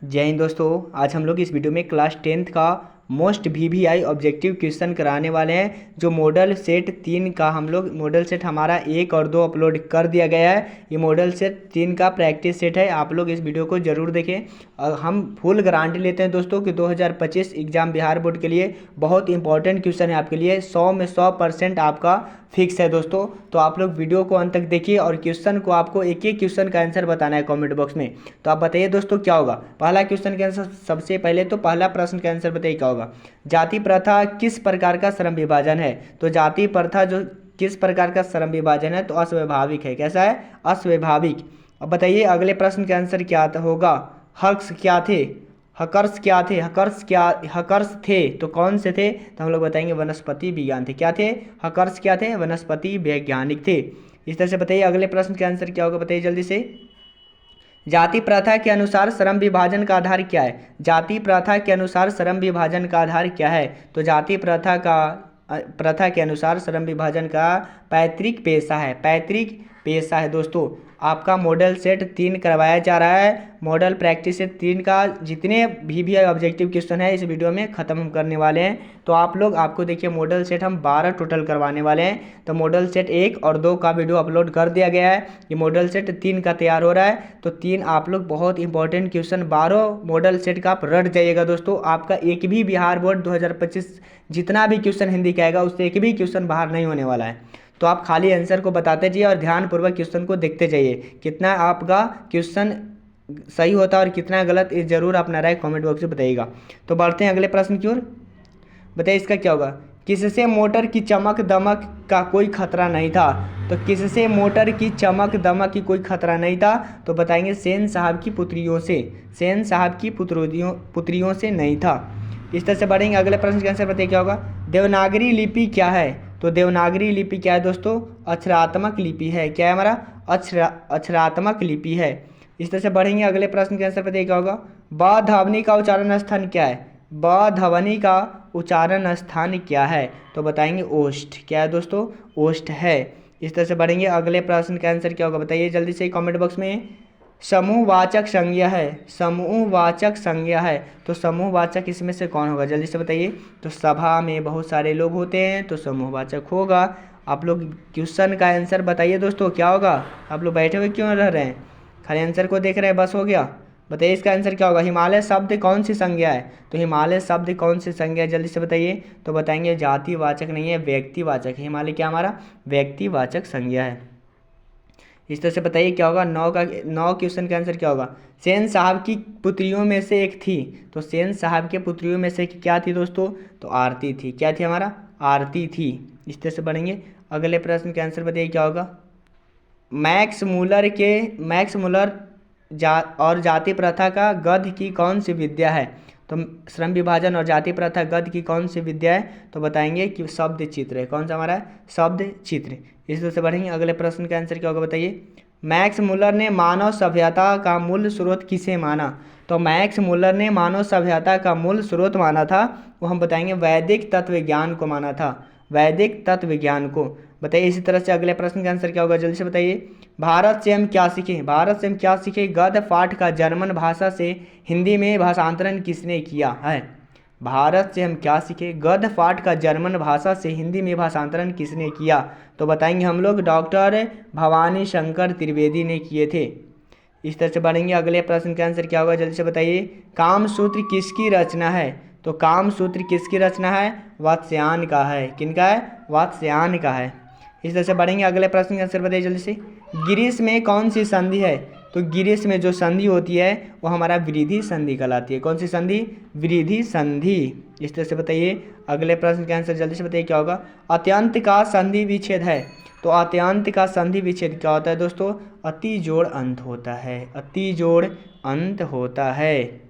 जय हिंद दोस्तों। आज हम लोग इस वीडियो में क्लास 10th का मोस्ट वीवीआई ऑब्जेक्टिव क्वेश्चन कराने वाले हैं। जो मॉडल सेट 3 का हम लोग मॉडल सेट हमारा 1 और 2 अपलोड कर दिया गया है। ये मॉडल सेट 3 का प्रैक्टिस सेट है। आप लोग इस वीडियो को जरूर देखें। और हम फुल गारंटी लेते हैं दोस्तों कि 2025 एग्जाम बिहार बोर्ड के लिए बहुत इंपॉर्टेंट क्वेश्चन है। आपके लिए 100 में 100% आपका फिक्स है दोस्तों। तो आप लोग वीडियो को अंत तक देखिए और क्वेश्चन को आपको एक एक क्वेश्चन का आंसर बताना है कमेंट बॉक्स में। तो आप बताइए दोस्तों क्या होगा। पहला क्वेश्चन का आंसर, सबसे पहले तो पहला प्रश्न का आंसर बताइए क्या होगा। जाति प्रथा किस प्रकार का श्रम विभाजन है। तो जाति प्रथा जो किस प्रकार का श्रम विभाजन है, तो अस्वाभाविक है। कैसा है? अस्वाभाविक। अब बताइए अगले प्रश्न का आंसर क्या होगा। हक्स क्या थे? हकर्स क्या थे? हकर्स थे तो कौन से थे? तो हम लोग बताएंगे वनस्पति विज्ञान थे। क्या थे? हकर्स क्या थे? वनस्पति वैज्ञानिक थे। इस तरह से बताइए अगले प्रश्न का आंसर क्या होगा। बताइए जल्दी से। जाति प्रथा के अनुसार श्रम विभाजन का आधार क्या है। जाति प्रथा के अनुसार श्रम विभाजन का आधार क्या है। तो जाति प्रथा के अनुसार श्रम विभाजन का पैतृक पेशा है। पैतृक पेशा है दोस्तों। आपका मॉडल सेट 3 करवाया जा रहा है। मॉडल प्रैक्टिस सेट 3 का जितने भी ऑब्जेक्टिव क्वेश्चन है इस वीडियो में ख़त्म हम करने वाले हैं। तो आप लोग आपको देखिए मॉडल सेट हम 12 टोटल करवाने वाले हैं। तो मॉडल सेट 1 और 2 का वीडियो अपलोड कर दिया गया है। ये मॉडल सेट 3 का तैयार हो रहा है। तो 3 आप लोग बहुत इंपॉर्टेंट क्वेश्चन 12 मॉडल सेट का आप रट जाइएगा दोस्तों। आपका एक भी बिहार बोर्ड 2025 जितना भी क्वेश्चन हिंदी का आएगा उससे एक भी क्वेश्चन बाहर नहीं होने वाला है। तो आप खाली आंसर को बताते जाइए और ध्यानपूर्वक क्वेश्चन को देखते जाइए। कितना आपका क्वेश्चन सही होता है और कितना गलत, ये जरूर अपना राय कमेंट बॉक्स में बताइएगा। तो बढ़ते हैं अगले प्रश्न की ओर। बताइए इसका क्या होगा। किससे मोटर की चमक दमक का कोई खतरा नहीं था। तो किससे मोटर की चमक दमक की कोई खतरा नहीं था। तो बताएंगे सेन साहब की पुत्रियों से। सेन साहब की पुत्रियों से नहीं था। इस तरह से बढ़ेंगे अगले प्रश्न का आंसर बताइए क्या होगा। देवनागरी लिपि क्या है। तो देवनागरी लिपि क्या है दोस्तों। अक्षरात्मक लिपि है। क्या है हमारा? अक्षरात्मक लिपि है। इस तरह से बढ़ेंगे अगले प्रश्न के आंसर बताइए क्या होगा। ब ध्वनि का उच्चारण स्थान क्या है। ब ध्वनि का उच्चारण स्थान क्या है। तो बताएंगे ओष्ठ। क्या है दोस्तों? ओष्ठ है। इस तरह से बढ़ेंगे अगले प्रश्न का आंसर क्या होगा। बताइए जल्दी से कमेंट बॉक्स में। समूहवाचक संज्ञा है। समूहवाचक संज्ञा है। तो समूहवाचक इसमें से कौन होगा जल्दी से बताइए। तो सभा में बहुत सारे लोग होते हैं तो समूहवाचक होगा। आप लोग क्वेश्चन का आंसर बताइए दोस्तों क्या होगा। आप लोग बैठे हुए क्यों रह रहे हैं, खाली आंसर को देख रहे हैं, बस हो गया। बताइए इसका आंसर क्या होगा। हिमालय शब्द कौन सी संज्ञा है। तो हिमालय शब्द कौन सी संज्ञा है जल्दी से बताइए। तो बताएंगे जातिवाचक नहीं है, व्यक्तिवाचक है। हिमालय क्या हमारा व्यक्तिवाचक संज्ञा है। इस तरह से बताइए क्या होगा। 9 क्वेश्चन का आंसर क्या होगा। सेन साहब की पुत्रियों में से एक थी। तो सेन साहब के पुत्रियों में से क्या थी दोस्तों। तो आरती थी। क्या थी हमारा? आरती थी। इस तरह से बढ़ेंगे अगले प्रश्न का आंसर बताइए क्या होगा। मैक्स मुलर और जाति प्रथा का गद्य की कौन सी विद्या है। तो श्रम विभाजन और जाति प्रथा गद्य की कौन सी विद्या है। तो बताएंगे कि शब्द चित्र है। कौन सा हमारा है? शब्द चित्र। इस तरह से बढ़ेंगे अगले प्रश्न का आंसर क्या होगा बताइए। मैक्स मुलर ने मानव सभ्यता का मूल स्रोत किसे माना। तो मैक्स मुलर ने मानव सभ्यता का मूल स्रोत माना था, वो हम बताएंगे वैदिक तत्व विज्ञान को माना था। वैदिक तत्व विज्ञान को। बताइए इसी तरह से अगले प्रश्न का आंसर क्या होगा जल्दी से बताइए। भारत से हम क्या सीखें। भारत से हम क्या सीखें गद्य पाठ का जर्मन भाषा से हिंदी में भाषांतरण किसने किया है। भारत से हम क्या सीखें गद्य पाठ का जर्मन भाषा से हिंदी में भाषांतरण किसने किया। तो बताएंगे हम लोग डॉक्टर भवानी शंकर त्रिवेदी ने किए थे। इस तरह से बढ़ेंगे अगले प्रश्न का आंसर क्या होगा जल्दी से बताइए। कामसूत्र किसकी रचना है। तो कामसूत्र किसकी रचना है। वात्स्यायन का है। किनका है? वात्स्यायन का है। इस तरह से बढ़ेंगे अगले प्रश्न का आंसर बताइए जल्दी से। गिरीश में कौन सी संधि है। तो गिरीश में जो संधि होती है वो हमारा वृद्धि संधि कहलाती है। कौन सी संधि? वृद्धि संधि। इस तरह से बताइए अगले प्रश्न का आंसर जल्दी से बताइए क्या होगा। अत्यंत का संधि विच्छेद है। तो अत्यंत का संधि विच्छेद क्या होता है दोस्तों। अति जोड़ अंत होता है। अति जोड़ अंत होता है।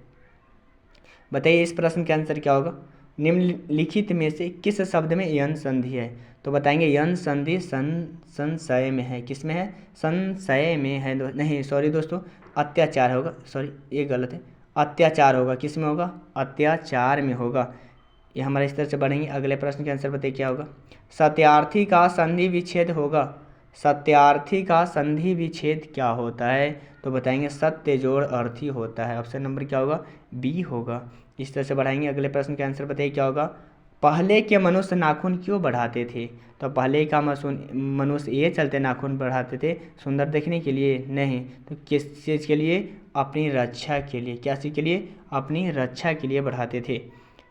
बताइए इस प्रश्न का आंसर क्या होगा। निम्नलिखित में से किस शब्द में यन संधि है। तो बताएंगे यन संधि संशय में है। किस में है? संशय में है। नहीं सॉरी दोस्तों, अत्याचार होगा। सॉरी ये गलत है। अत्याचार होगा। किस में होगा? अत्याचार में होगा। ये हमारे इस तरह से बढ़ेंगे अगले प्रश्न के आंसर बताइए क्या होगा। सत्यार्थी का संधि विच्छेद होगा। सत्यार्थी का संधि विच्छेद क्या होता है? तो बताएंगे सत्य जोड़ अर्थी होता है। ऑप्शन नंबर क्या होगा? बी होगा। इस तरह से बढ़ाएंगे। अगले प्रश्न का आंसर बताइए क्या होगा? पहले के मनुष्य नाखून क्यों बढ़ाते थे? तो पहले का मनुष्य ये चलते नाखून बढ़ाते थे सुंदर दिखने के लिए? नहीं, तो किस चीज़ के लिए? अपनी रक्षा के लिए। क्या चीज़ के लिए? अपनी रक्षा के लिए बढ़ाते थे।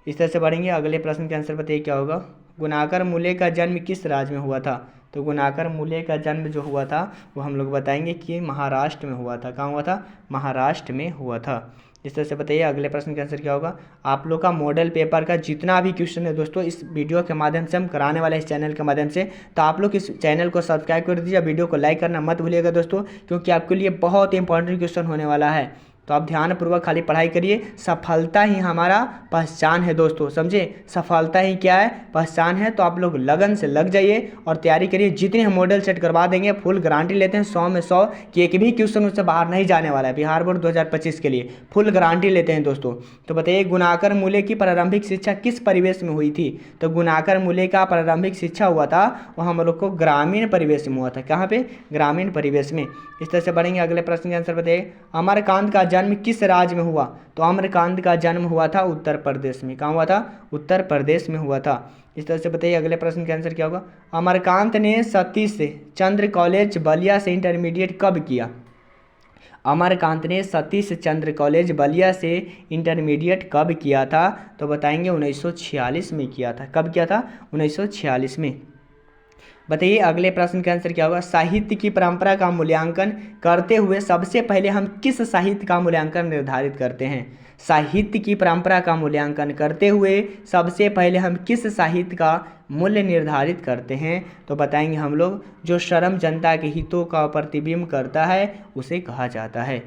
इस तरह से बढ़ेंगे। अगले प्रश्न का आंसर बताइए क्या होगा? गुणाकर मूल्य का जन्म किस राज्य में हुआ था? तो गुणाकर मूल्य का जन्म जो हुआ था वो हम लोग बताएंगे कि महाराष्ट्र में हुआ था। कहाँ हुआ था? महाराष्ट्र में हुआ था। इस तरह से बताइए। अगले प्रश्न का आंसर क्या होगा? आप लोग का मॉडल पेपर का जितना भी क्वेश्चन है दोस्तों इस वीडियो के माध्यम से हम कराने वाले इस चैनल के माध्यम से, तो आप लोग इस चैनल को सब्सक्राइब कर दीजिए, वीडियो को लाइक करना मत भूलिएगा दोस्तों, क्योंकि आपके लिए बहुत इंपॉर्टेंट क्वेश्चन होने वाला है। तो आप ध्यानपूर्वक खाली पढ़ाई करिए। सफलता ही हमारा पहचान है दोस्तों, समझे? सफलता ही क्या है? पहचान है। तो आप लोग लगन से लग जाइए और तैयारी करिए। जितने हम मॉडल सेट करवा देंगे, फुल गारंटी लेते हैं 100 में 100 कि एक भी क्वेश्चन उससे बाहर नहीं जाने वाला है। बिहार बोर्ड 2025 के लिए फुल गारंटी लेते हैं दोस्तों। तो बताइए गुणाकर मूल्य की प्रारंभिक शिक्षा किस परिवेश में हुई थी? तो गुणाकर मूल्य का प्रारंभिक शिक्षा हुआ था वो हम लोग को ग्रामीण परिवेश में हुआ था। कहाँ पे? ग्रामीण परिवेश में। इस तरह से बढ़ेंगे। अगले प्रश्न का आंसर बताइए। अमरकांत का जन्म किस राज्य में हुआ? तो अमरकांत का जन्म हुआ था उत्तर प्रदेश में। कहाँ हुआ था? उत्तर प्रदेश में हुआ था। इस तरह से बताइए। अगले प्रश्न का आंसर क्या होगा? अमरकांत ने सतीश चंद्र कॉलेज बलिया से इंटरमीडिएट कब किया? अमरकांत ने सतीश चंद्र कॉलेज बलिया से इंटरमीडिएट कब किया था? तो बताएंगे 1946 में किया था। कब किया था? 1946 में। बताइए अगले प्रश्न का आंसर क्या होगा? साहित्य की परंपरा का मूल्यांकन करते हुए सबसे पहले हम किस साहित्य का मूल्यांकन निर्धारित करते हैं? साहित्य की परंपरा का मूल्यांकन करते हुए सबसे पहले हम किस साहित्य का मूल्य निर्धारित करते हैं? तो बताएंगे हम लोग जो श्रम जनता के हितों का प्रतिबिंब करता है उसे कहा जाता है।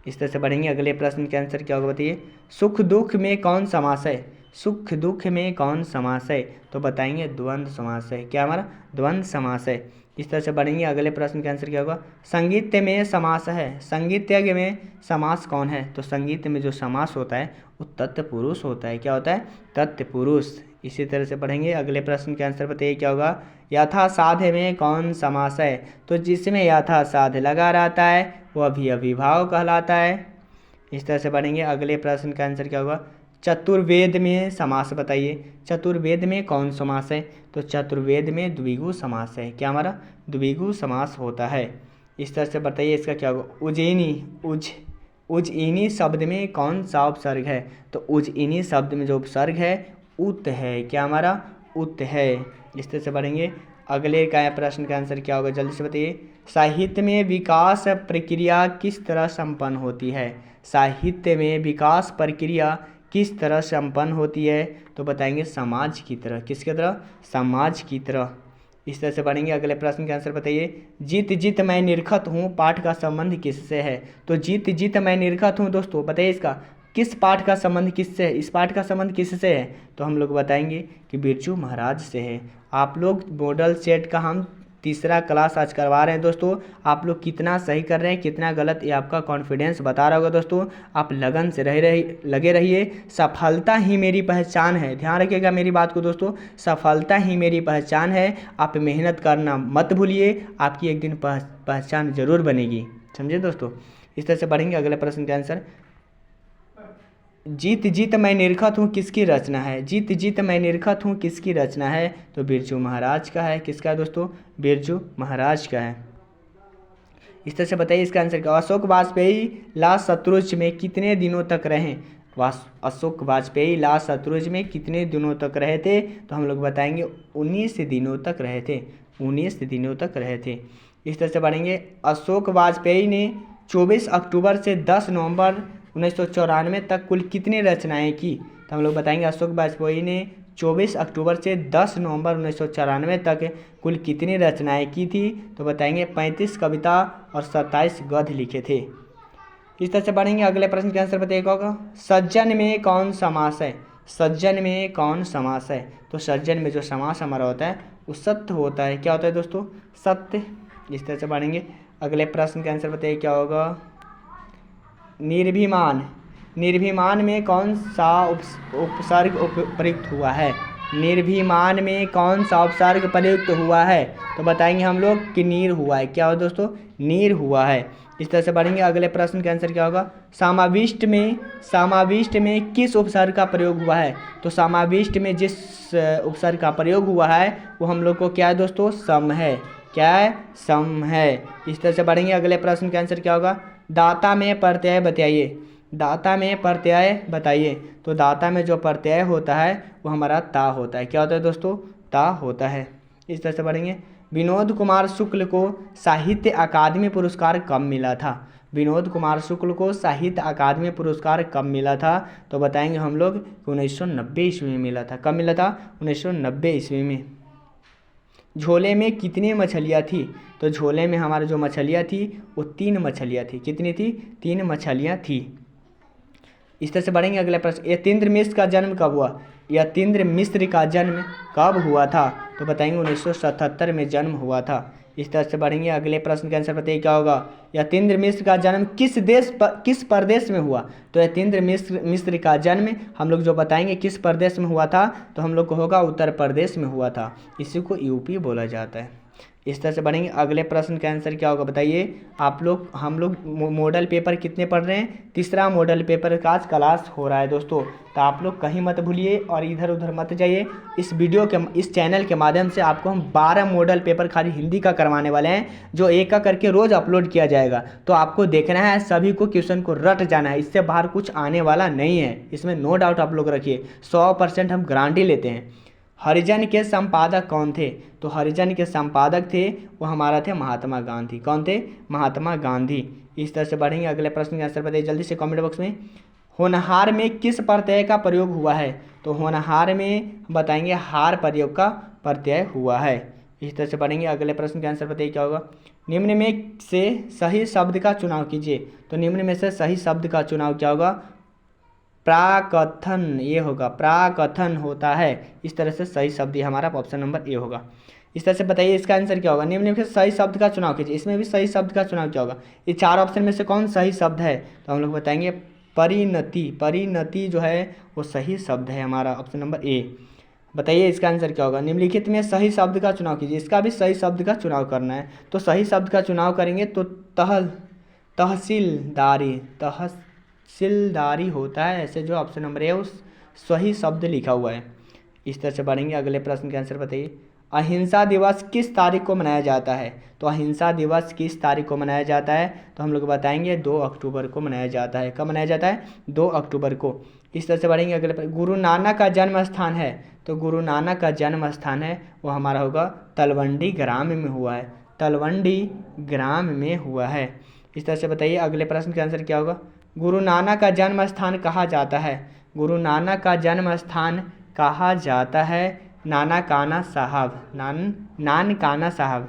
इस तरह से बढ़ेंगे। अगले प्रश्न का आंसर क्या होगा? बताइए सुख दुख में कौन समास है? सुख दुख में कौन समास है? तो बताएंगे द्वंद्व समास है। क्या हमारा? द्वंद्व समास है। इस तरह से बढ़ेंगे। अगले प्रश्न का आंसर क्या होगा? संगीत में समास है। संगीतज्ञ में समास कौन है? तो संगीत में जो समास होता है वो तत्पुरुष होता है। क्या होता है? तत्पुरुष। इसी तरह से पढ़ेंगे। अगले प्रश्न के आंसर बताइए क्या होगा? यथासाध में कौन समास है? तो जिसमें यथासाध लगा रहता है वह भी अभिभाव कहलाता है। इस तरह से पढ़ेंगे। अगले प्रश्न का आंसर क्या होगा? चतुर्वेद में समास बताइए। चतुर्वेद में कौन समास है? तो चतुर्वेद में द्विगु समास है। क्या हमारा? द्विगु समास होता है। इस तरह से बताइए इसका क्या होगा? उज्जैनी शब्द में कौन सा उपसर्ग है? तो उज्जैनी शब्द में जो उपसर्ग है उत है। क्या हमारा? उत है। इस तरह से बढ़ेंगे। अगले का प्रश्न का आंसर क्या होगा? जल्दी से बताइए। साहित्य में विकास प्रक्रिया किस तरह संपन्न होती है? साहित्य में विकास प्रक्रिया किस तरह संपन्न होती है? तो बताएंगे समाज की तरह। किसकी तरह? समाज की तरह। इस तरह से पढ़ेंगे। अगले प्रश्न का आंसर बताइए। जीत जीत मैं निरखत हूँ पाठ का संबंध किससे है? तो जीत जीत मैं निरखत हूँ दोस्तों बताइए इसका किस पाठ का संबंध किससे है? इस पाठ का संबंध किससे है? तो हम लोग बताएंगे कि बिरजू महाराज से है। आप लोग मॉडल सेट का हम तीसरा क्लास आज करवा रहे हैं दोस्तों। आप लोग कितना सही कर रहे हैं कितना गलत ये आपका कॉन्फिडेंस बता रहा होगा दोस्तों। आप लगन से लगे रहिए। सफलता ही मेरी पहचान है। ध्यान रखिएगा मेरी बात को दोस्तों। सफलता ही मेरी पहचान है। आप मेहनत करना मत भूलिए। आपकी एक दिन पहचान जरूर बनेगी। समझे दोस्तों? इस तरह से पढ़ेंगे। अगले प्रश्न का आंसर। जीत जीत मैं निरखत हूँ किसकी रचना है? जीत जीत मैं निरखत हूँ किसकी रचना है? तो बिरजू महाराज का है। किसका है दोस्तों? बिरजू महाराज का है। इस तरह से बताइए इसका आंसर क्या? अशोक वाजपेयी लाल शत्रुंज में कितने दिनों तक रहे? अशोक वाजपेयी लाल शत्रुंज में कितने दिनों तक रहे थे? तो हम लोग बताएंगे 19 दिनों तक रहे थे। 19 दिनों तक रहे थे। इस तरह से बढ़ेंगे। अशोक वाजपेयी ने 24 अक्टूबर से 10 नवंबर 1994 तक कुल कितनी रचनाएं की? तो हम लोग बताएंगे अशोक वाजपेयी ने 24 अक्टूबर से 10 नवंबर 1994 तक कुल कितनी रचनाएं की थी? तो बताएंगे 35 कविता और 27 गद्य लिखे थे। इस तरह से बढ़ेंगे। अगले प्रश्न का आंसर बताइएगा होगा। सज्जन में कौन समास है? सज्जन में कौन समास है? तो सज्जन में जो समास हमारा होता है वो सत्य होता है। क्या होता है दोस्तों? सत्य। इस तरह से बढ़ेंगे। अगले प्रश्न का आंसर बताइए क्या होगा? निर्भिमान। निर्भिमान में कौन सा उपसर्ग प्रयुक्त हुआ है? निर्भिमान में कौन सा उपसर्ग प्रयुक्त हुआ है? तो बताएंगे हम लोग कि नीर हुआ है। क्या हो दोस्तों? नीर हुआ है। इस तरह से बढ़ेंगे। अगले प्रश्न का आंसर क्या होगा? समाविष्ट में किस उपसर्ग का प्रयोग हुआ है? तो समाविष्ट में जिस उपसर्ग का प्रयोग हुआ है वो हम लोग को क्या है दोस्तों? सम है। क्या है? सम है। इस तरह से बढ़ेंगे। अगले प्रश्न का आंसर क्या होगा? दाता में प्रत्यय बताइए। दाता में प्रत्यय बताइए। तो दाता में जो प्रत्यय होता है वो हमारा ता होता है। क्या होता है दोस्तों? ता होता है। इस तरह से बढ़ेंगे। विनोद कुमार शुक्ल को साहित्य अकादमी पुरस्कार कब मिला था? विनोद कुमार शुक्ल को साहित्य अकादमी पुरस्कार कब मिला था? तो बताएंगे हम लोग 1990 ईस्वी में मिला था। कब मिला था? 1990 ईस्वी में। झोले में कितनी मछलियाँ थी? तो झोले में हमारे जो मछलियाँ थी वो 3 मछलियाँ थी। कितनी थी? 3 मछलियाँ थी। इस तरह से बढ़ेंगे। अगला प्रश्न, यतीन्द्र मिश्र का जन्म कब हुआ? यतीन्द्र मिश्र का जन्म कब हुआ था? तो बताएंगे 1977 में जन्म हुआ था। इस तरह से बढ़ेंगे। अगले प्रश्न का आंसर बताइए क्या होगा? यतीन्द्र मिश्र का जन्म किस प्रदेश में हुआ? तो यतीन्द्र मिश्र का जन्म हम लोग जो बताएंगे किस प्रदेश में हुआ था, तो हम लोग को होगा उत्तर प्रदेश में हुआ था। इसी को यूपी बोला जाता है। इस तरह से बढ़ेंगे। अगले प्रश्न का आंसर क्या होगा बताइए? हम लोग मॉडल पेपर कितने पढ़ रहे हैं? तीसरा मॉडल पेपर का आज क्लास हो रहा है दोस्तों। तो आप लोग कहीं मत भूलिए और इधर उधर मत जाइए। इस चैनल के माध्यम से आपको हम 12 मॉडल पेपर खाली हिंदी का करवाने वाले हैं, जो एक एक करके रोज़ अपलोड किया जाएगा। तो आपको देखना है, सभी को क्वेश्चन को रट जाना है। इससे बाहर कुछ आने वाला नहीं है, इसमें नो डाउट आप लोग रखिए। 100% हम गारंटी लेते हैं। हरिजन के संपादक कौन थे? तो हरिजन के संपादक थे वो हमारा थे महात्मा गांधी। कौन थे? महात्मा गांधी। इस तरह से बढ़ेंगे। अगले प्रश्न का आंसर बताइए जल्दी से कमेंट बॉक्स में। होनहार में किस प्रत्यय का प्रयोग हुआ है? तो होनहार में बताएंगे हार प्रयोग का प्रत्यय हुआ है। इस तरह से बढ़ेंगे। अगले प्रश्न का आंसर बताइए क्या होगा? निम्न में से सही शब्द का चुनाव कीजिए। तो निम्न में से सही शब्द का चुनाव क्या होगा? प्राकथन। ये होगा, प्राकथन होता है। इस तरह से सही शब्द ये हमारा ऑप्शन नंबर ए होगा। इस तरह से बताइए इसका आंसर क्या होगा? निम्न में से सही शब्द का चुनाव कीजिए। इसमें भी सही शब्द का चुनाव क्या होगा? ये 4 ऑप्शन में से कौन सही शब्द है? तो हम लोग बताएंगे परिणति। परिणति जो है वो सही शब्द है हमारा, ऑप्शन नंबर ए। बताइए इसका आंसर क्या होगा? निम्नलिखित में सही शब्द का चुनाव कीजिए। इसका भी सही शब्द का चुनाव करना है। तो सही शब्द का चुनाव करेंगे तो तहसीलदारी होता है। ऐसे जो ऑप्शन नंबर है उस सही शब्द लिखा हुआ है। इस तरह से बढ़ेंगे। अगले प्रश्न का आंसर बताइए। अहिंसा दिवस किस तारीख को मनाया जाता है? तो अहिंसा दिवस किस तारीख को मनाया जाता है? तो हम लोग बताएंगे 2 अक्टूबर को मनाया जाता है। कब मनाया जाता है? 2 अक्टूबर को। इस तरह से बढ़ेंगे। अगले गुरु नानक का जन्म स्थान है। तो गुरु नानक का जन्म स्थान है वो हमारा होगा तलवंडी ग्राम में हुआ है। तलवंडी ग्राम में हुआ है। इस तरह से बताइए अगले प्रश्न का आंसर क्या होगा? गुरु नानक का जन्म स्थान कहा जाता है? गुरु नानक का जन्म स्थान कहा जाता है नानकाना साहब। नानकाना साहब।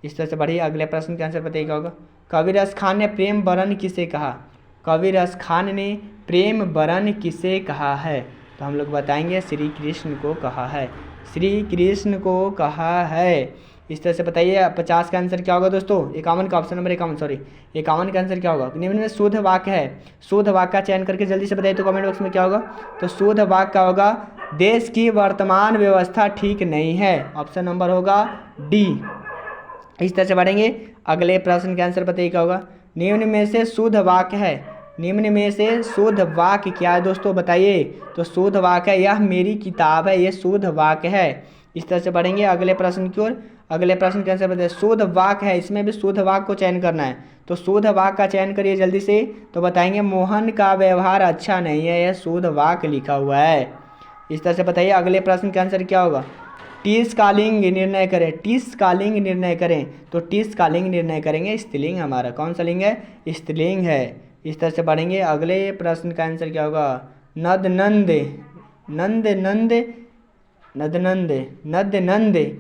इस तरह से बढ़िए। अगले प्रश्न का आंसर बताइए क्या होगा? कबीर खान ने प्रेम वरन किसे कहा? कबीर खान ने प्रेम वरन किसे कहा है? तो हम लोग बताएंगे श्री कृष्ण को कहा है। श्री कृष्ण को कहा है। इस तरह से बताइए 50 का आंसर क्या होगा दोस्तों? 51 का, ऑप्शन नंबर 51 51 का आंसर क्या होगा? निम्न में शुद्ध वाक्य है। शुद्ध वाक्य का चयन करके जल्दी से बताइए तो कमेंट बॉक्स में क्या होगा? तो शुद्ध वाक्य का होगा देश की वर्तमान व्यवस्था ठीक नहीं है। ऑप्शन नंबर होगा डी। इस तरह से बढ़ेंगे। अगले प्रश्न का आंसर बताइए क्या होगा? निम्न में से शुद्ध वाक्य है। निम्न में से शुद्ध वाक्य क्या है दोस्तों बताइए? तो शुद्ध वाक्य है यह मेरी किताब है, ये शुद्ध वाक्य है। इस तरह से बढ़ेंगे अगले प्रश्न की ओर। अगले प्रश्न का आंसर बताइए। शुद्ध वाक्य है, इसमें भी शुद्ध वाक्य को चयन करना है। तो शुद्ध वाक्य का चयन करिए जल्दी से। तो बताएंगे मोहन का व्यवहार अच्छा नहीं है, यह शुद्ध वाक्य लिखा हुआ है। इस तरह से बताइए अगले प्रश्न का आंसर क्या होगा? टीस का लिंग निर्णय करें। टीस का लिंग निर्णय करें। तो टीस का लिंग निर्णय करेंगे स्त्रीलिंग हमारा। कौन सा लिंग है? स्त्रीलिंग है। इस तरह से बढ़ेंगे। अगले प्रश्न का आंसर क्या होगा? नदनंद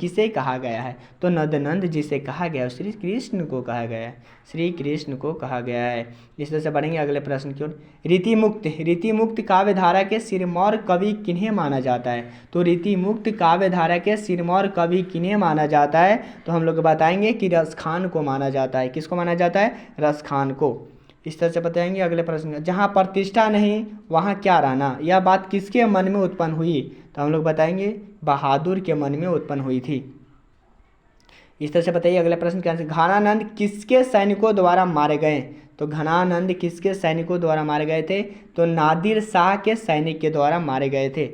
किसे कहा गया है? तो नदनंद जिसे कहा गया है श्री कृष्ण को कहा गया है। श्री कृष्ण को कहा गया है। इस तरह से बढ़ेंगे अगले प्रश्न की ओर। रीतिमुक्त काव्य धारा के सिरमौर कवि किन्हें माना जाता है? तो रीतिमुक्त काव्य धारा के सिरमौर कवि किन्हें माना जाता है? तो हम लोग बताएंगे कि रसखान को माना जाता है। किसको माना जाता है? रसखान को। इस तरह से बताएंगे अगले प्रश्न। जहाँ प्रतिष्ठा नहीं वहाँ क्या रहना, यह बात किसके मन में उत्पन्न हुई? तो तो हम लोग बताएंगे बहादुर के मन में उत्पन्न हुई थी। इस तरह से बताइए अगले प्रश्न का आंसर। घनानंद किसके सैनिकों द्वारा मारे गए? तो घनानंद किसके सैनिकों द्वारा मारे गए थे? तो नादिर शाह के सैनिक के द्वारा मारे गए थे।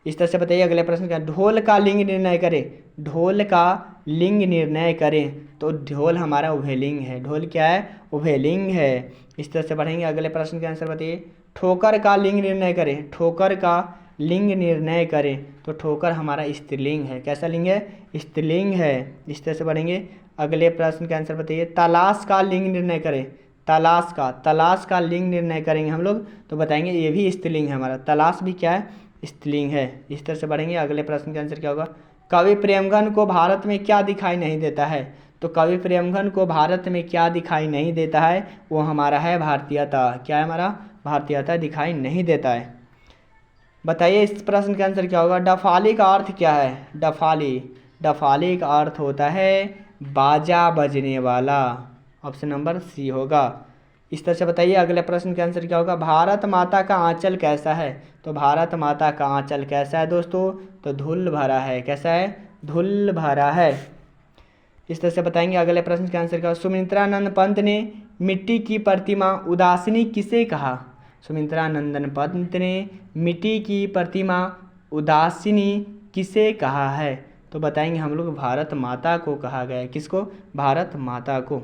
इस तरह से बताइए अगले प्रश्न का। ढोल का लिंग निर्णय करें। ढोल का लिंग निर्णय करें। तो ढोल हमारा उभयलिंग है। ढोल क्या है? उभयलिंग है। इस तरह से बढ़ेंगे अगले प्रश्न के आंसर बताइए। ठोकर का लिंग निर्णय करें। ठोकर का लिंग निर्णय करें। तो ठोकर हमारा स्त्रीलिंग है। कैसा लिंग है? स्त्रीलिंग है। इस तरह से बढ़ेंगे अगले प्रश्न का आंसर बताइए। तलाश का लिंग निर्णय करें। तलाश का लिंग निर्णय करेंगे हम लोग तो बताएंगे ये भी स्त्रीलिंग है हमारा। तलाश भी क्या है? स्त्रीलिंग है। इस तरह से बढ़ेंगे अगले प्रश्न का आंसर क्या होगा। कवि प्रेमगन को भारत में क्या दिखाई नहीं देता है? तो कवि प्रेमगन को भारत में क्या दिखाई नहीं देता है? वो हमारा है भारतीयता। क्या है हमारा? भारतीयता दिखाई नहीं देता है। बताइए इस प्रश्न का आंसर क्या होगा। डफाली का अर्थ क्या है? डफाली का अर्थ होता है बाजा बजने वाला। ऑप्शन नंबर सी होगा। इस तरह से बताइए अगले प्रश्न का आंसर क्या होगा। भारत माता का आंचल कैसा है? तो भारत माता का आंचल कैसा है दोस्तों? तो धूल भरा है। कैसा है? धूल भरा है। इस तरह से बताएंगे अगले प्रश्न का आंसर क्या होगा। सुमित्रानंद पंत ने मिट्टी की प्रतिमा उदासीनी किसे कहा? सुमित्रानंदन पंत ने मिट्टी की प्रतिमा उदासीनी किसे कहा है? तो बताएंगे हम लोग भारत माता को कहा गया है। किसको? भारत माता को।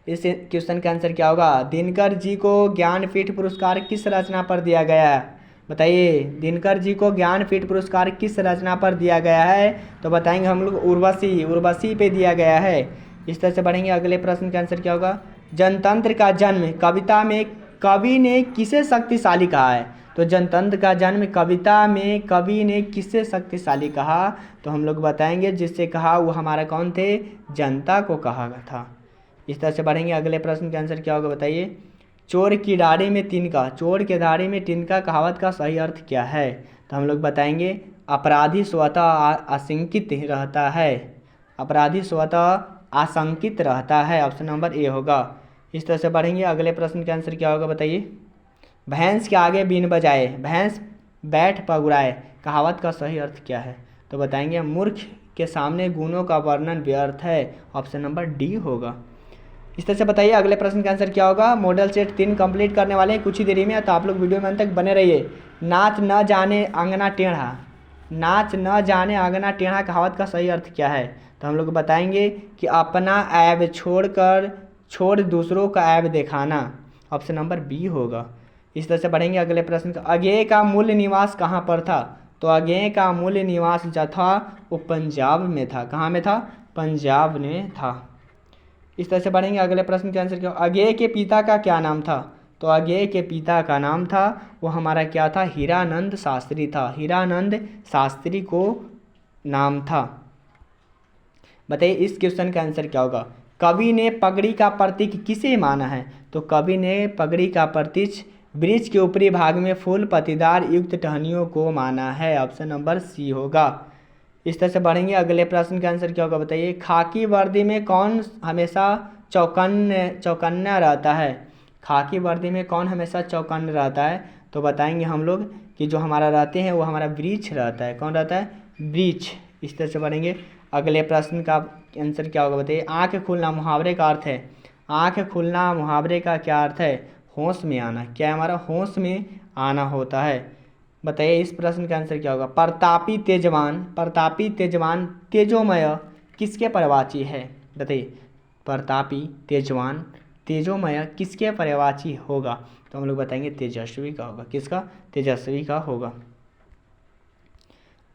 इस क्वेश्चन का आंसर क्या होगा। दिनकर जी को ज्ञानपीठ पुरस्कार किस रचना पर दिया गया है? बताइए दिनकर जी को ज्ञानपीठ पुरस्कार किस रचना पर दिया गया है? तो बताएंगे हम लोग उर्वशी पे दिया गया है। इस तरह से बढ़ेंगे अगले प्रश्न का आंसर क्या होगा। जनतंत्र का जन्म कविता में कवि ने किसे शक्तिशाली कहा है? तो जनतंत्र का जन्म कविता में कवि ने किसे शक्तिशाली कहा? तो हम लोग बताएंगे जिससे कहा वो हमारा कौन थे? जनता को कहा था। इस तरह से बढ़ेंगे अगले प्रश्न का आंसर क्या होगा बताइए। चोर की दाढ़ी में तिनका। चोर के दाढ़ी में तिनका कहावत का सही अर्थ क्या है? तो हम लोग बताएंगे अपराधी स्वतः आशंकित रहता है। अपराधी स्वतः आशंकित रहता है। ऑप्शन नंबर ए होगा। इस तरह से बढ़ेंगे अगले प्रश्न का आंसर क्या होगा बताइए। भैंस के आगे बीन बजाए भैंस बैठ पगुराए कहावत का सही अर्थ क्या है? तो बताएंगे मूर्ख के सामने गुणों का वर्णन व्यर्थ है। ऑप्शन नंबर डी होगा। इस तरह से बताइए अगले प्रश्न का आंसर क्या होगा। मॉडल सेट 3 कंप्लीट करने वाले हैं कुछ ही देरी में, तो आप लोग वीडियो में अंत तक बने रहिए। नाच न जाने आंगना टेढ़ा। नाच न जाने आंगना टेढ़ा कहावत का सही अर्थ क्या है? तो हम लोग बताएंगे कि अपना ऐब छोड़ दूसरों का ऐब दिखाना। ऑप्शन नंबर बी होगा। इस तरह से बढ़ेंगे अगले प्रश्न का। अज्ञेय का मूल निवास कहाँ पर था? तो अज्ञेय का मूल निवास जो था वो पंजाब में था। कहाँ में था? पंजाब में था। इस तरह से बढ़ेंगे अगले प्रश्न के आंसर क्या। अज्ञेय के पिता का क्या नाम था? तो अज्ञेय के पिता का नाम था वो हमारा क्या था? हीरानंद शास्त्री था। हीरानंद शास्त्री को नाम था। बताइए इस क्वेश्चन का आंसर क्या होगा। कवि ने पगड़ी का प्रतीक किसे माना है? तो कवि ने पगड़ी का प्रतीक वृक्ष के ऊपरी भाग में फूल पत्तीदार युक्त टहनियों को माना है। ऑप्शन नंबर सी होगा। इस तरह से बढ़ेंगे अगले प्रश्न का आंसर क्या होगा बताइए। खाकी वर्दी में कौन हमेशा चौकन्ना रहता है? खाकी वर्दी में कौन हमेशा चौकन्ना रहता है? तो बताएंगे हम लोग कि जो हमारा रहते हैं वो हमारा वृक्ष रहता है। कौन रहता है? वृक्ष। इस तरह से बढ़ेंगे अगले प्रश्न का आंसर क्या होगा बताइए। आँख खुलना मुहावरे का अर्थ है। आँख खुलना मुहावरे का क्या अर्थ है? होश में आना। क्या है हमारा? होश में आना होता है। बताइए इस प्रश्न का आंसर क्या होगा। प्रतापी तेजवान तेजोमय किसके पर्यायवाची है? बताइए प्रतापी तेजवान तेजोमय किसके पर्यायवाची होगा? तो हम लोग बताएंगे तेजस्वी का होगा। किसका? तेजस्वी का होगा।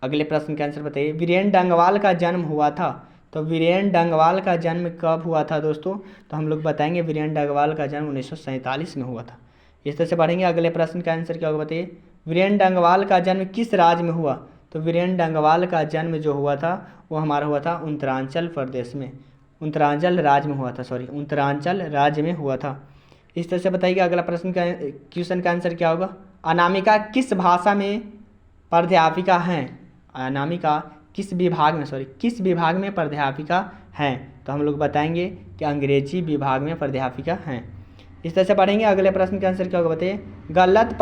अगले प्रश्न का आंसर बताइए। वीरेंद्र डंगवाल का जन्म हुआ था। तो वीरेंद्र डंगवाल का जन्म कब हुआ था दोस्तों? तो हम लोग बताएंगे वीरेंद्र डंगवाल का जन्म 1947 में हुआ था। इस तरह से बढ़ेंगे अगले प्रश्न का आंसर क्या होगा बताइए। वीरेंद्र डंगवाल का जन्म किस राज्य में हुआ? तो वीरेंद्र डंगवाल का जन्म जो हुआ था वो हमारा हुआ था उत्तरांचल प्रदेश में, उत्तरांचल राज्य में हुआ था। उत्तरांचल राज्य में हुआ था। इस तरह से बताइएगा अगला प्रश्न का क्वेश्चन का आंसर क्या होगा। अनामिका किस भाषा में प्राध्यापिका हैं? अनामिका किस विभाग में प्राध्यापिका हैं? तो हम लोग बताएंगे कि अंग्रेजी विभाग में प्राध्यापिका हैं। इस तरह से पढ़ेंगे अगले प्रश्न का आंसर क्या होगा बताइए। गलत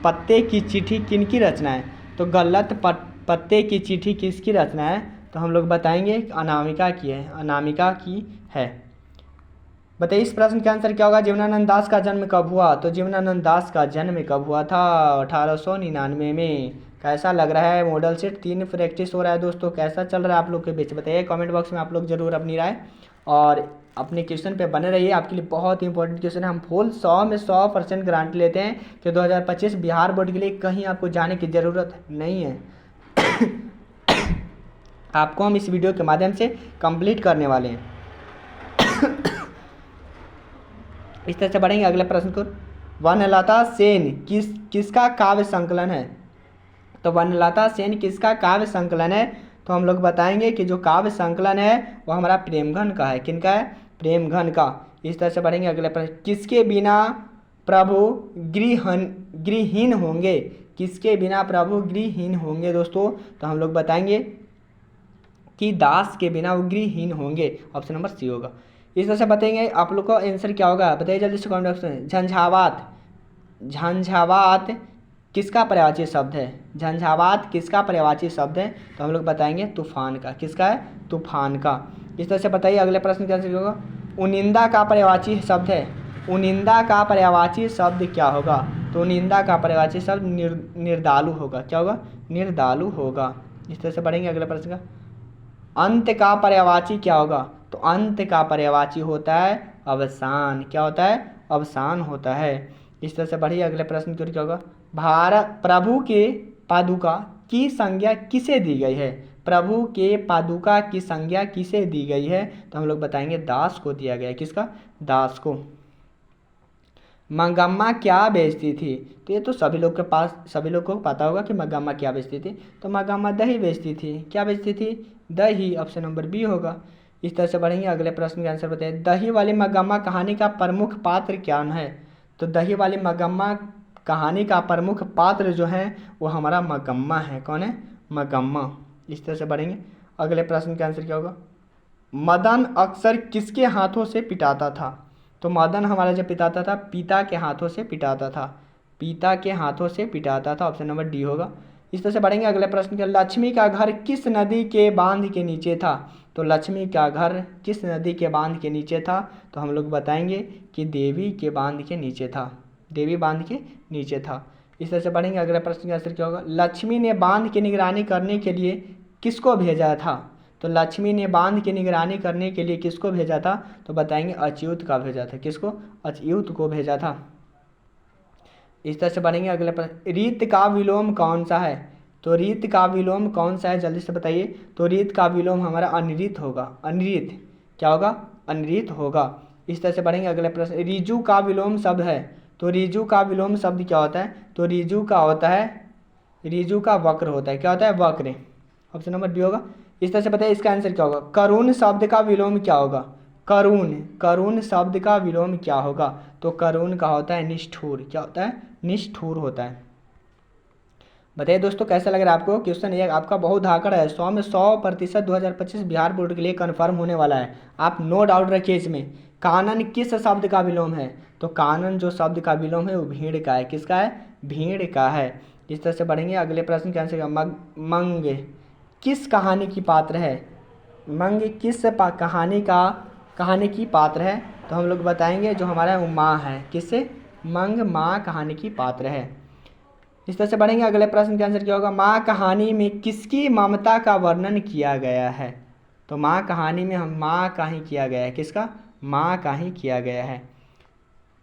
पत्ते की चिट्ठी किनकी रचना है? तो गलत पत्ते की चिट्ठी किसकी रचना है? तो हम लोग बताएंगे अनामिका की है, अनामिका की है। बताइए इस प्रश्न का आंसर क्या होगा? जीवनानंद दास का जन्म कब हुआ? तो जीवनानंद दास का जन्म कब हुआ था? 1899 में। कैसा लग रहा है? मॉडल सेट 3 प्रैक्टिस हो रहा है दोस्तों, कैसा चल रहा है आप लोग के बीच? बताइए कमेंट बॉक्स में आप लोग जरूर अपनी राय, और अपने क्वेश्चन पे बने रहिए। आपके लिए बहुत इंपॉर्टेंट क्वेश्चन है। हम फुल 100 में 100% गारंटी लेते हैं कि 2025 बिहार बोर्ड के लिए कहीं आपको जाने की ज़रूरत नहीं है। आपको हम इस वीडियो के माध्यम से कंप्लीट करने वाले हैं। इस तरह से बढ़ेंगे अगले प्रश्न को। वनलता सेन किसका काव्य संकलन है? तो वनलता सेन किसका काव्य संकलन है? तो हम लोग बताएंगे कि जो काव्य संकलन है वो हमारा प्रेमघन का है। किनका है? प्रेमघन का। इस तरह से बढ़ेंगे अगले प्रश्न। किसके बिना प्रभु गृहहीन होंगे? किसके बिना प्रभु गृहहीन होंगे दोस्तों? तो हम लोग बताएंगे कि दास के बिना वो गृहहीन होंगे। ऑप्शन नंबर सी होगा। इस तरह से बताएंगे आप लोग का आंसर क्या होगा? बताइए जल्दी से कमेंट बॉक्स में। झंझावात, झंझावात किसका पर्यायवाची शब्द है? झंझावात किसका पर्यायवाची शब्द है? तो हम लोग बताएंगे तूफान का। किसका है? तूफान का। इस तरह से बताइए अगले प्रश्न का आंसर क्या होगा? उनिंदा का पर्यायवाची शब्द है। उनिंदा का पर्यायवाची शब्द क्या होगा? तो उनिंदा का पर्यायवाची शब्द निर्दालु होगा। क्या होगा? निर्दालु होगा। इस तरह से बढ़ेंगे अगले प्रश्न का। अंत का पर्यायवाची क्या होगा? तो अंत का पर्यायवाची होता है अवसान। क्या होता है? अवसान होता है। इस तरह से बढ़िए अगले प्रश्न की ओर क्या होगा? भारत प्रभु के पादुका की संज्ञा किसे दी गई है? प्रभु के पादुका की संज्ञा किसे दी गई है? तो हम लोग बताएंगे दास को दिया गया है। किसका? दास को। मंगम्मा क्या बेचती थी? तो ये तो सभी लोग को पता होगा कि मंगम्मा क्या बेचती थी। तो मंगम्मा दही बेचती थी। क्या बेचती थी? दही। ऑप्शन नंबर बी होगा। इस तरह से बढ़ेंगे अगले प्रश्न का आंसर बताइए। दही वाली मंगम्मा कहानी का प्रमुख पात्र क्या है? तो दही वाली मंगम्मा कहानी का प्रमुख पात्र जो है वो हमारा मंगम्मा है। कौन है? मंगम्मा। इस तरह से बढ़ेंगे अगले प्रश्न का आंसर क्या होगा? मदन अक्सर किसके हाथों से पिटाता था? तो मदन हमारा जब पिटाता था पिता के हाथों से पिटाता था। पिता के हाथों से पिटाता था। ऑप्शन नंबर डी होगा। इस तरह से बढ़ेंगे अगले प्रश्न के। लक्ष्मी का घर किस नदी के बांध के नीचे था? तो लक्ष्मी का घर किस नदी के बांध के नीचे था? तो हम लोग बताएंगे कि देवी के बांध के नीचे था। देवी बांध के नीचे था। इस तरह से बढ़ेंगे अगले प्रश्न का आंसर क्या होगा? लक्ष्मी ने बांध की निगरानी करने के लिए किसको भेजा था? तो लक्ष्मी ने बांध की निगरानी करने के लिए किसको भेजा था? तो बताएंगे अच्युत का भेजा था। किसको? अच्युत को भेजा था। इस तरह से बढ़ेंगे अगले प्रश्न। रीत का विलोम कौन सा है? तो रीत का विलोम कौन सा है? जल्दी से बताइए। तो रीत का विलोम हमारा अनिरीत होगा। अनिरीत। क्या होगा? अनिरीत होगा। इस तरह से बढ़ेंगे अगले प्रश्न। रिजु का विलोम शब्द है। तो रिजु का विलोम शब्द क्या होता है? तो रिजु का होता है, रिजु का वक्र होता है। क्या होता है? वक्र। ऑप्शन नंबर बी होगा। इस तरह से बताइए इसका आंसर क्या होगा? करुण शब्द का विलोम क्या होगा? करुण। करुण शब्द का विलोम क्या होगा? तो करुण का होता है निष्ठुर। क्या होता है? निष्ठुर होता है। बताइए दोस्तों कैसा लग रहा है आपको? क्वेश्चन ये आपका बहुत धाकड़ है। 100 में 100% 2025 बिहार बोर्ड के लिए कन्फर्म होने वाला है। आप नो डाउट रखिए इसमें। कानन किस शब्द का विलोम है? तो कानन जो शब्द का विलोम है वो भीड़ का है। किसका है? भीड़ का है। इस तरह से बढ़ेंगे अगले प्रश्न के आंसर। मंग किस कहानी की पात्र है? मंग किस कहानी की पात्र है? तो हम लोग बताएंगे जो हमारा माँ है। किससे? मंग माँ कहानी की पात्र है। इस तरह से बढ़ेंगे अगले प्रश्न के आंसर क्या होगा? माँ कहानी में किसकी ममता का वर्णन किया गया है? तो माँ कहानी में हम माँ का ही किया गया है। किसका? माँ का ही किया गया है।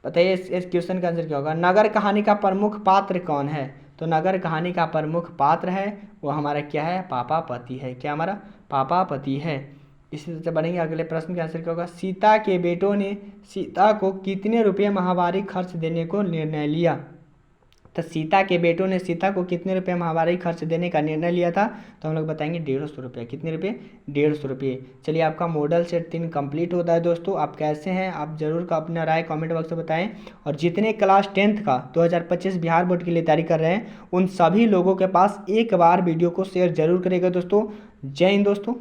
बताइए इस क्वेश्चन का आंसर क्या होगा? नगर कहानी का प्रमुख पात्र कौन है? तो नगर कहानी का प्रमुख पात्र है वो हमारा क्या है? पापापति है। क्या हमारा? पापापति है। इसी तरह से बढ़ेंगे अगले प्रश्न का आंसर क्या होगा? सीता के बेटों ने सीता को कितने रुपये माहवारी खर्च देने को निर्णय लिया? तो सीता के बेटों ने सीता को कितने रुपये माहवारी खर्च देने का निर्णय लिया था? तो हम लोग बताएंगे 150 रुपये। कितने रुपये? 150 रुपये। चलिए आपका मॉडल सेट 3 कंप्लीट होता है दोस्तों। आप कैसे हैं आप जरूर का अपना राय कमेंट बॉक्स में बताएं। और जितने क्लास 10th का 2025 बिहार बोर्ड के लिए तैयारी कर रहे हैं उन सभी लोगों के पास एक बार वीडियो को शेयर जरूर करेगा दोस्तों। जय हिंद दोस्तों।